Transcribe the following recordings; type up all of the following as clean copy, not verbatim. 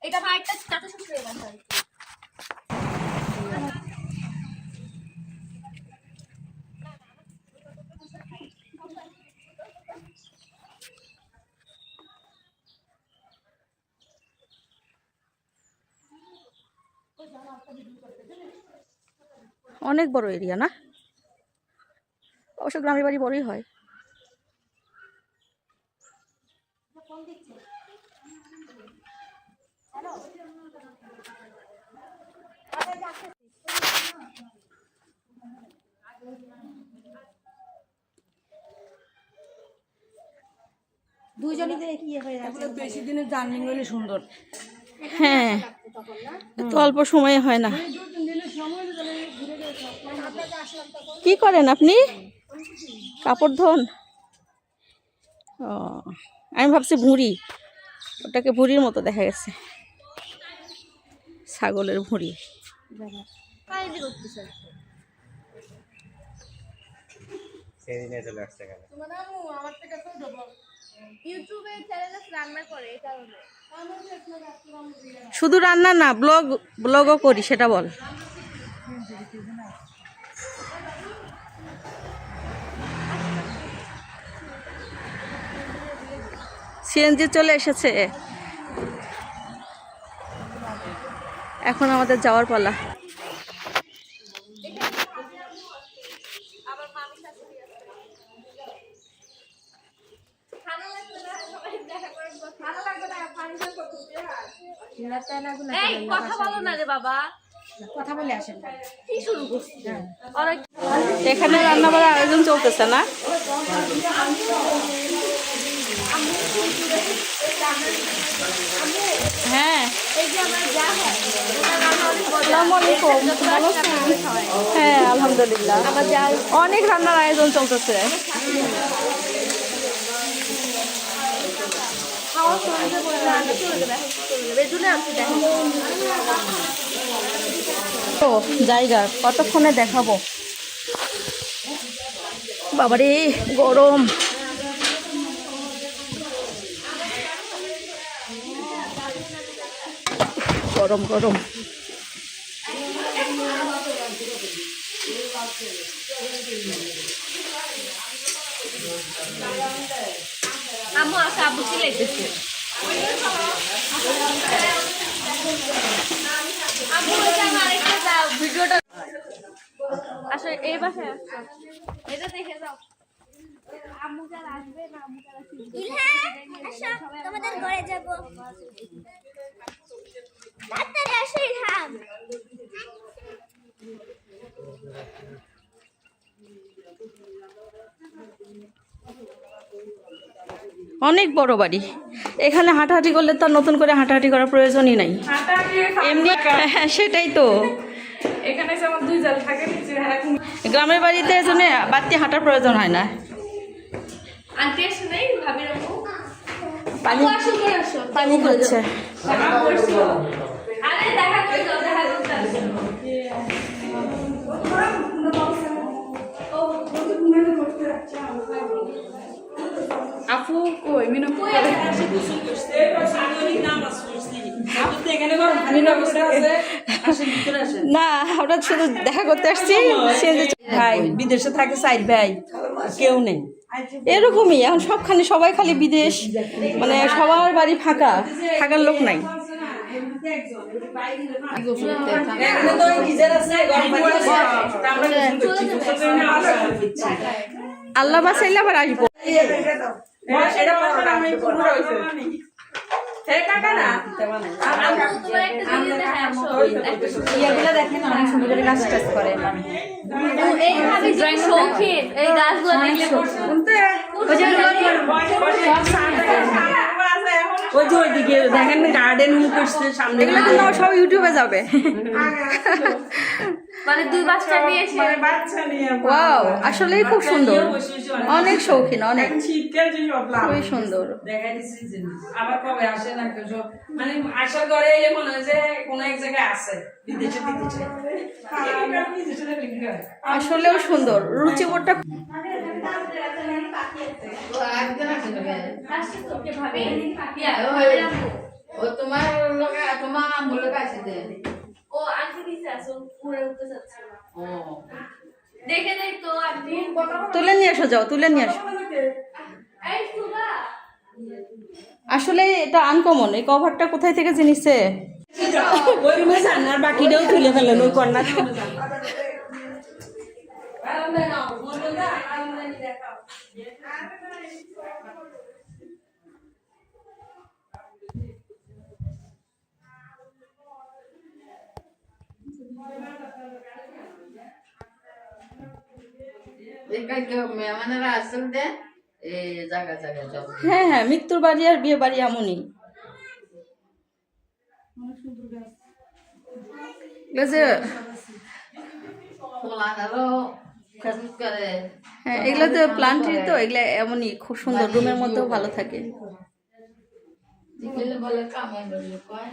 এটা ভাইটা চাচা শ্বশুরের বাসা। অনেক বড় এরিয়া না? অবশ্য গ্রামের বাড়ি বড়ই হয়। দুইজনই দেখি হয়ে যাচ্ছে। বেশি দিনের জার্নি হলে সুন্দর। হ্যাঁ, তো অল্প সময়ে হয় না। কি করেন আপনি? কাপড় ধোন? ও, আমি ভাবছি ভুঁড়ি, ওটাকে ভুঁড়ির মতো দেখা গেছে, ছাগলের ভুঁড়ি। শুধু রান্না না, ব্লগও করি, সেটা বল। সিএনজি চলে এসেছে, এখন আমাদের যাওয়ার পালা। কথা বলো না রে বাবা, কথা বলে আসেন। কি শুরু করছিস? এখানে রান্না বাড়ার আয়োজন চলতেছে না? হ্যাঁ, হ্যাঁ আলহামদুলিল্লাহ, অনেক রান্নার আয়োজন চলতেছে। তো জায়গা কতক্ষণে দেখাবো, বাবারে গরম। গরম গরম। আম্মু আছে, আব্বু চিল্লাইতেছে। আম্মু আরেকটা দাও ভিডিওটা। আসলে এই বাসায় আসছো, এটা দেখে যাও। আম্মু যারা আসবে না, আম্মু যারা তোমাদের ঘরে যাব। ডাক্তার আসো ইলহাম। অনেক বড় বাড়ি, এখানে হাঁটাহাঁটি করলে তো নতুন করে হাঁটাহাঁটি করার প্রয়োজনই নাই। এমনি হ্যাঁ, সেটাই তো। এখানে যেমন দুই জাল থাকে, গ্রামের বাড়িতে এজন্য বাড়তি হাঁটার প্রয়োজন হয় না। আন্টি আসে নাই, ভাবির আম্মু। পানি পানি খাচ্ছে। আরে দেখা করে দাও, দেখা করতে আসো। আপু কই মিনু কই না, আমরা শুধু দেখা করতে আসছি। ভাই বিদেশে থাকে, চাই ভাই কেউ নেই। এরকমই এখন সবখানে, সবাই খালি বিদেশ, মানে সবার বাড়ি ফাঁকা, থাকার লোক নাই। আল্লাহ বাসাইলে আবার আসবো। দেখেন অনেক সুন্দর করে কাজ টাজ করে। এই ভাবি ড্রয়িং শৌখিন, এই গাছগুলো দেখলে ওই যে ওইদিকে দেখেন গার্ডেন করছে সামনে, এগুলো কিন্তু সব ইউটিউবে যাবে। মানে দুই বাচ্চা নিয়ে এসে ওয়াও, আসলেই খুব সুন্দর, অনেক শৌখিন, অনেক শীতকাল যে সব লাভ খুবই সুন্দর। দেখাই দিচ্ছি আবার কবে আসে না কেউ, মানে আশা করে এলে মনে হয় যে কোনো এক জায়গায় আছে বিদেশে বিদেশে। আসলেও সুন্দর, রুচিবোধটা লাস্টে তোকে ভাবি ইয়া ও তোমার লোক তোমার আমগুলো কাছে দে ও আন্টি দিছে আসো পুরো উঠতে যাচ্ছে না ও দেখে দেই তো আন্টি তুলে নিয়ে আসো, যাও তুলে নিয়ে আসো। এই সুবা আসলে এটা আনকমন, এই কভারটা কোথায় থেকে জিনিসে ওই রুমে যান আর বাকিটাও তুলে ফেলেন ওই কর্নার কালকে মেহমানেরা আসল দে এই জায়গা জায়গা সব হ্যাঁ হ্যাঁ, মৃত্যুর বাড়ি আর বিয়ে বাড়ি এমনই। এই যে ফলানারও ফেসবুক করে হ্যাঁ, এগুলো তো প্লান্টই, তো এগুলো এমনই খুব সুন্দর, রুমের মধ্যেও ভালো থাকে। দিলে বলে কামাই বলে কয়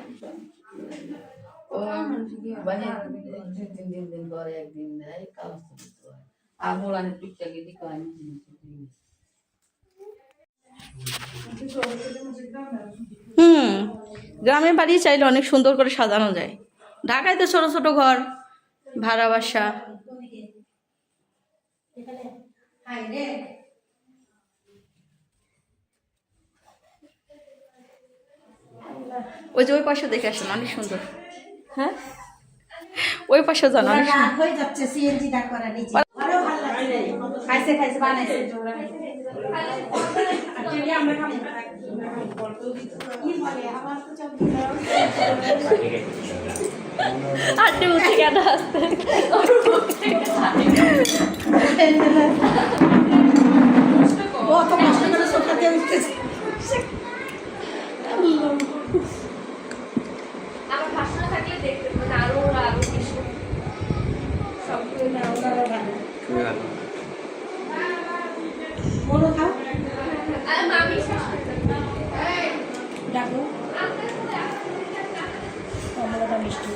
ও মানে দিন পরে একদিন দেয় কাজ করতে হয় আর মোলানের পিকটা গিয়ে কয় গ্রামের বাড়ি চাইলে অনেক সুন্দর করে সাজানো যায়। ঢাকায় তো ছোট ছোট ঘর, ভাড়া বাসা। ওই যে ওই পাশে দেখে আসেন, অনেক সুন্দর। হ্যাঁ, ওই পাশে যান, অনেক সুন্দর। হয়ে যাচ্ছে সিএনজি দাঁড় করা নিচে আরো ভালো লাগছে খাইছে খাইছে বানাইছে আমরা খাবো কি বলে আমার তো চোখ আন্টি উঠে কেন আসতে ও তো কষ্ট করে সোফাতে উঠতেছে আমার ভাষণ থাকলে দেখতে মানে আরো আরো কিছু সবগুলো না ওরা ভালো বলো খাও আর মামি শেষ করতে ডাকো কমলাটা মিষ্টি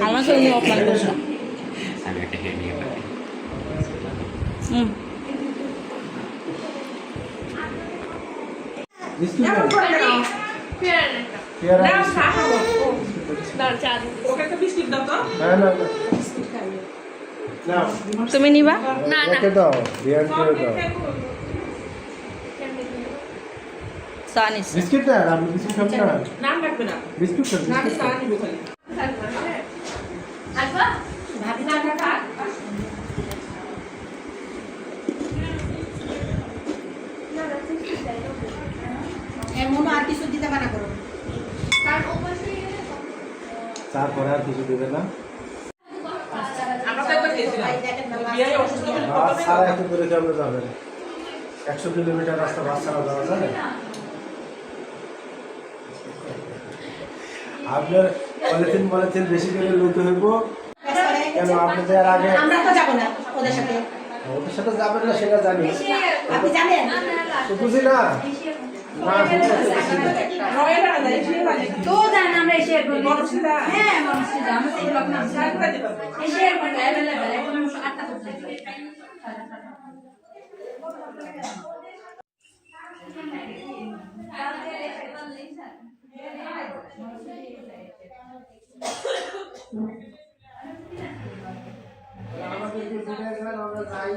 আমাকে উনি অপমান করছেন। তুমি নিবা? না না চা নিচ্ছি। বিস্কিট দেন, আপনি বিস্কিট খাবেন না? নাম রাখবে না বিস্কুট খান, না বিস্কুট চা নিব খালি আসবা ভাবি না কাকা এর মনে আর কিছু দিতে মানা করো কারণ অবশ্যই তারপরে আর কিছু দেবে না। আমরা তো একবার খেয়েছিলাম বিয়ে অসুস্থ হলে আর সারা এত দূরে কেমন যাবেন? 100 কিলোমিটার রাস্তা বাচ্চারা যাওয়া যায়? আপনার পলিথিন বেশি করে লুতে হইব কেন? আপনাদের আগে আমরা তো যাবো না ওদের সাথে ওদের সাথে যাবেন না সেটা জানি, আপনি জানেন তো বুঝি না। না রয়ে না যায় সে মানে তো জানেন আমরা এসে মনসিদা হ্যাঁ মানুষকে আমরা সেই ব্লক নাম সাইড করে দিবা এসে অ্যাভেলেবল এখন 8টা পর্যন্ত আমাদের যে আমরা যাই